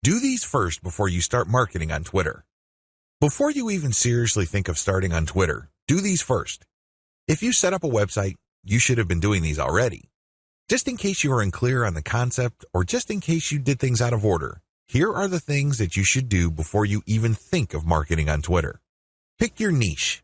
Do these first before you start marketing on Twitter. Before you even seriously think of starting on Twitter, do these first. If you set up a website, you should have been doing these already. Just in case you are unclear on the concept or just in case you did things out of order, here are the things that you should do before you even think of marketing on Twitter. Pick your niche.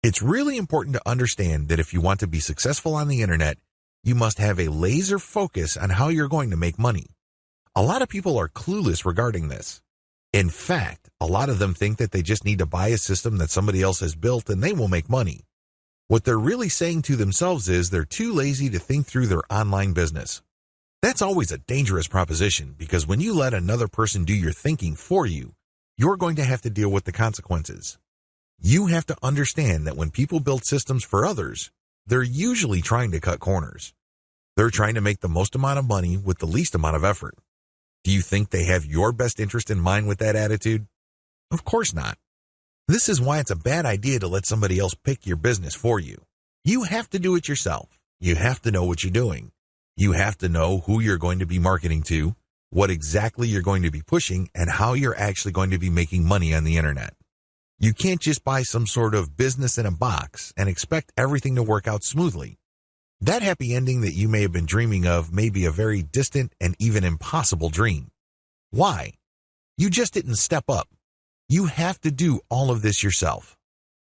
It's really important to understand that if you want to be successful on the internet, you must have a laser focus on how you're going to make money. A lot of people are clueless regarding this. In fact, a lot of them think that they just need to buy a system that somebody else has built and they will make money. What they're really saying to themselves is they're too lazy to think through their online business. That's always a dangerous proposition because when you let another person do your thinking for you, you're going to have to deal with the consequences. You have to understand that when people build systems for others, they're usually trying to cut corners. They're trying to make the most amount of money with the least amount of effort. Do you think they have your best interest in mind with that attitude? Of course not. This is why it's a bad idea to let somebody else pick your business for you. You have to do it yourself. You have to know what you're doing. You have to know who you're going to be marketing to, what exactly you're going to be pushing, and how you're actually going to be making money on the internet. You can't just buy some sort of business in a box and expect everything to work out smoothly. That happy ending that you may have been dreaming of may be a very distant and even impossible dream. Why? You just didn't step up. You have to do all of this yourself.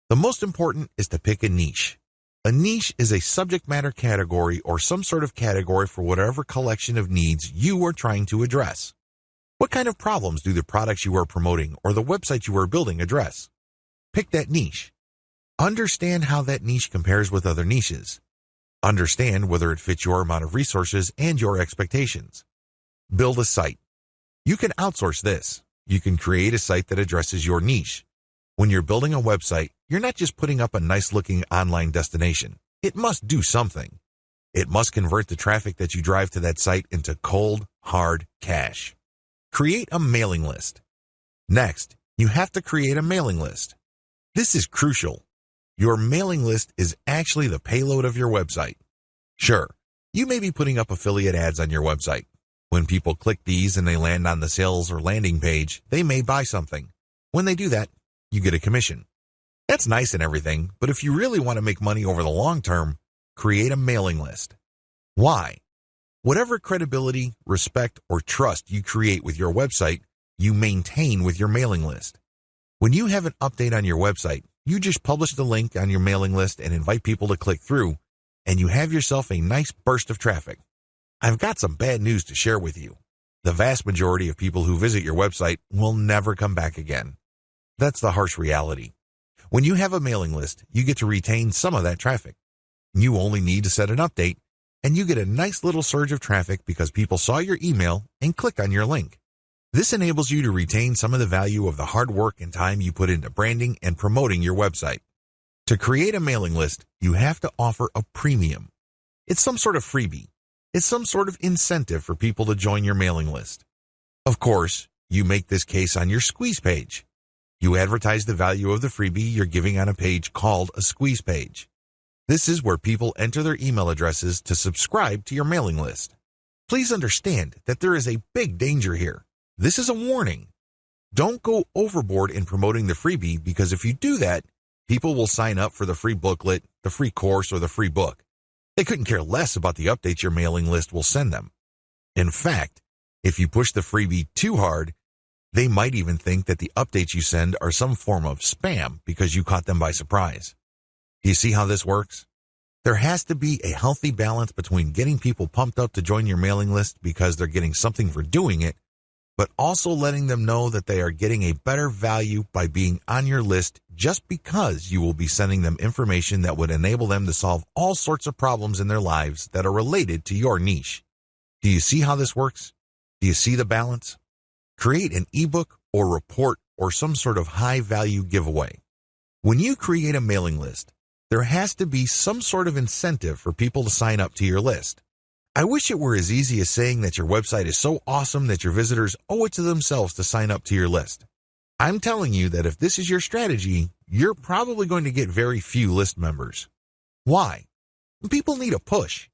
The most important is to pick a niche. A niche is a subject matter category or some sort of category for whatever collection of needs you are trying to address. What kind of problems do the products you are promoting or the website you are building address? Pick that niche. Understand how that niche compares with other niches. Understand whether it fits your amount of resources and your expectations. Build a site. You can outsource this. You can create a site that addresses your niche. When you're building a website, you're not just putting up a nice-looking online destination. It must do something. It must convert the traffic that you drive to that site into cold, hard cash. Create a mailing list. Next, you have to create a mailing list. This is crucial. Your mailing list is actually the payload of your website. Sure, you may be putting up affiliate ads on your website. When people click these and they land on the sales or landing page, they may buy something. When they do that, you get a commission. That's nice and everything, but if you really want to make money over the long term, create a mailing list. Why? Whatever credibility, respect, or trust you create with your website, you maintain with your mailing list. When you have an update on your website, you just publish the link on your mailing list and invite people to click through, and you have yourself a nice burst of traffic. I've got some bad news to share with you. The vast majority of people who visit your website will never come back again. That's the harsh reality. When you have a mailing list, you get to retain some of that traffic. You only need to set an update, and you get a nice little surge of traffic because people saw your email and click on your link. This enables you to retain some of the value of the hard work and time you put into branding and promoting your website. To create a mailing list, you have to offer a premium. It's some sort of freebie. It's some sort of incentive for people to join your mailing list. Of course, you make this case on your squeeze page. You advertise the value of the freebie you're giving on a page called a squeeze page. This is where people enter their email addresses to subscribe to your mailing list. Please understand that there is a big danger here. This is a warning. Don't go overboard in promoting the freebie because if you do that, people will sign up for the free booklet, the free course, or the free book. They couldn't care less about the updates your mailing list will send them. In fact, if you push the freebie too hard, they might even think that the updates you send are some form of spam because you caught them by surprise. Do you see how this works? There has to be a healthy balance between getting people pumped up to join your mailing list because they're getting something for doing it, but also letting them know that they are getting a better value by being on your list just because you will be sending them information that would enable them to solve all sorts of problems in their lives that are related to your niche. Do you see how this works? Do you see the balance? Create an ebook or report or some sort of high-value giveaway. When you create a mailing list, there has to be some sort of incentive for people to sign up to your list. I wish it were as easy as saying that your website is so awesome that your visitors owe it to themselves to sign up to your list. I'm telling you that if this is your strategy, you're probably going to get very few list members. Why? People need a push.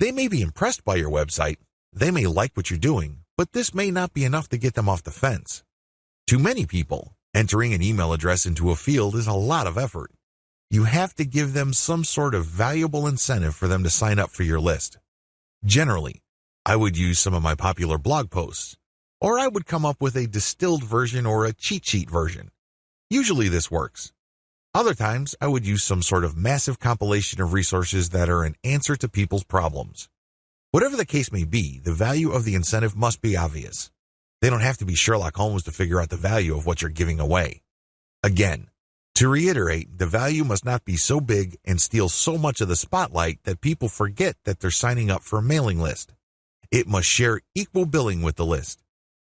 They may be impressed by your website, they may like what you're doing, but this may not be enough to get them off the fence. To many people, entering an email address into a field is a lot of effort. You have to give them some sort of valuable incentive for them to sign up for your list. Generally, I would use some of my popular blog posts, or I would come up with a distilled version or a cheat sheet version. Usually this works. Other times, I would use some sort of massive compilation of resources that are an answer to people's problems. Whatever the case may be, the value of the incentive must be obvious. They don't have to be Sherlock Holmes to figure out the value of what you're giving away. Again, to reiterate, the value must not be so big and steal so much of the spotlight that people forget that they're signing up for a mailing list. It must share equal billing with the list.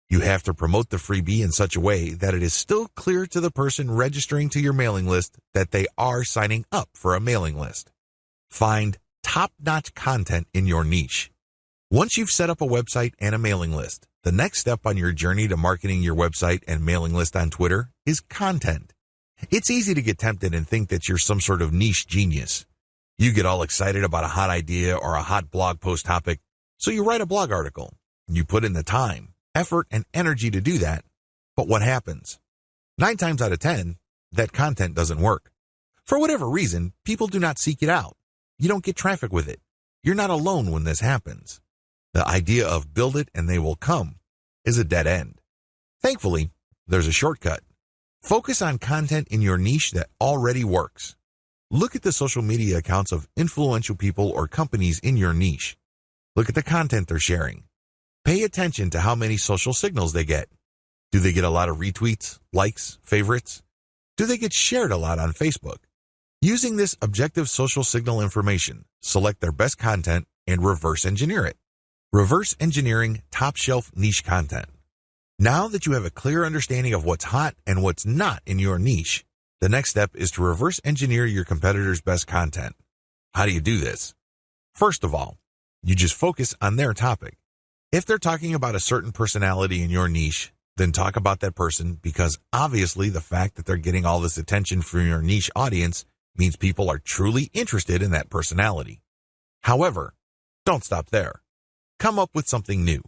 You have to promote the freebie in such a way that it is still clear to the person registering to your mailing list that they are signing up for a mailing list. Find top-notch content in your niche. Once you've set up a website and a mailing list, the next step on your journey to marketing your website and mailing list on Twitter is content. It's easy to get tempted and think that you're some sort of niche genius. You get all excited about a hot idea or a hot blog post topic, so you write a blog article. You put in the time, effort, and energy to do that, but what happens? 9 times out of 10, that content doesn't work. For whatever reason, people do not seek it out. You don't get traffic with it. You're not alone when this happens. The idea of build it and they will come is a dead end. Thankfully, there's a shortcut. Focus on content in your niche that already works. Look at the social media accounts of influential people or companies in your niche. Look at the content they're sharing. Pay attention to how many social signals they get. Do they get a lot of retweets, likes, favorites? Do they get shared a lot on Facebook? Using this objective social signal information, select their best content and reverse engineer it. Reverse engineering top-shelf niche content. Now that you have a clear understanding of what's hot and what's not in your niche, the next step is to reverse engineer your competitors' best content. How do you do this? First of all, you just focus on their topic. If they're talking about a certain personality in your niche, then talk about that person, because obviously the fact that they're getting all this attention from your niche audience means people are truly interested in that personality. However, don't stop there. Come up with something new.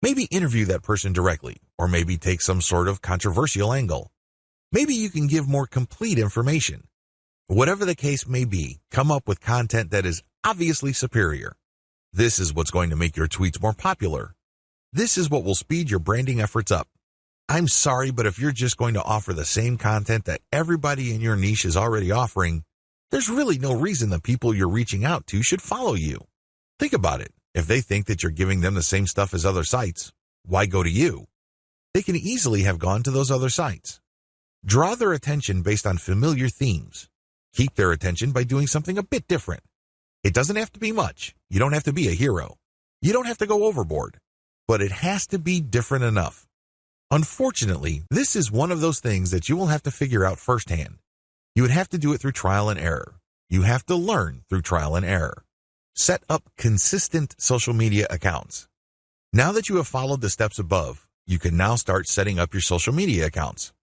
Maybe interview that person directly, or maybe take some sort of controversial angle. Maybe you can give more complete information. Whatever the case may be, come up with content that is obviously superior. This is what's going to make your tweets more popular. This is what will speed your branding efforts up. I'm sorry, but if you're just going to offer the same content that everybody in your niche is already offering, there's really no reason the people you're reaching out to should follow you. Think about it. If they think that you're giving them the same stuff as other sites, why go to you? They can easily have gone to those other sites. Draw their attention based on familiar themes. Keep their attention by doing something a bit different. It doesn't have to be much. You don't have to be a hero. You don't have to go overboard. But it has to be different enough. Unfortunately, this is one of those things that you will have to figure out firsthand. You would have to do it through trial and error. You have to learn through trial and error. Set up consistent social media accounts. Now that you have followed the steps above, you can now start setting up your social media accounts.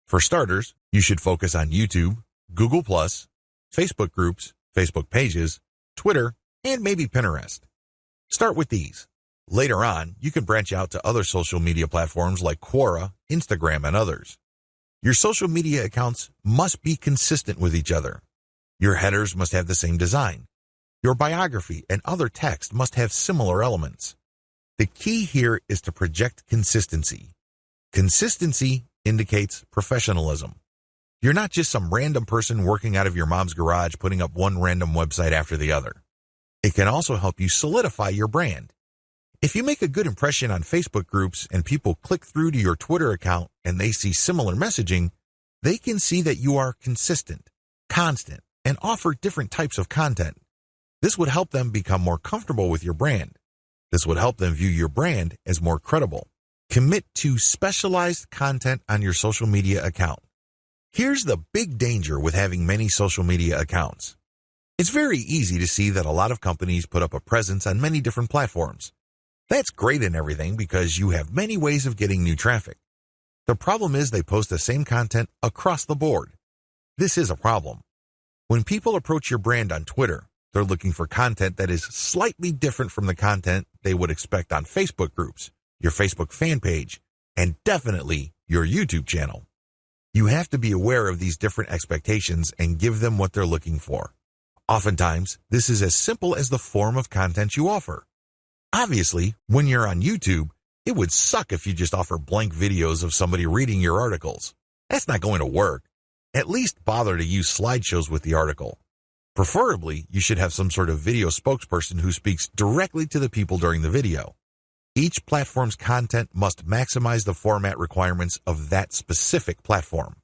For starters, you should focus on YouTube, Google+, Facebook groups, Facebook pages, Twitter, and maybe Pinterest. Start with these. Later on, you can branch out to other social media platforms like Quora, Instagram, and others. Your social media accounts must be consistent with each other. Your headers must have the same design. Your biography and other text must have similar elements. The key here is to project consistency. Consistency indicates professionalism. You're not just some random person working out of your mom's garage putting up one random website after the other. It can also help you solidify your brand. If you make a good impression on Facebook groups and people click through to your Twitter account and they see similar messaging, they can see that you are consistent, constant, and offer different types of content. This would help them become more comfortable with your brand. This would help them view your brand as more credible. Commit to specialized content on your social media account. Here's the big danger with having many social media accounts. It's very easy to see that a lot of companies put up a presence on many different platforms. That's great and everything because you have many ways of getting new traffic. The problem is they post the same content across the board. This is a problem. When people approach your brand on Twitter, they're looking for content that is slightly different from the content they would expect on Facebook groups, your Facebook fan page, and definitely your YouTube channel. You have to be aware of these different expectations and give them what they're looking for. Oftentimes, this is as simple as the form of content you offer. Obviously, when you're on YouTube, it would suck if you just offer blank videos of somebody reading your articles. That's not going to work. At least bother to use slideshows with the article. Preferably, you should have some sort of video spokesperson who speaks directly to the people during the video. Each platform's content must maximize the format requirements of that specific platform.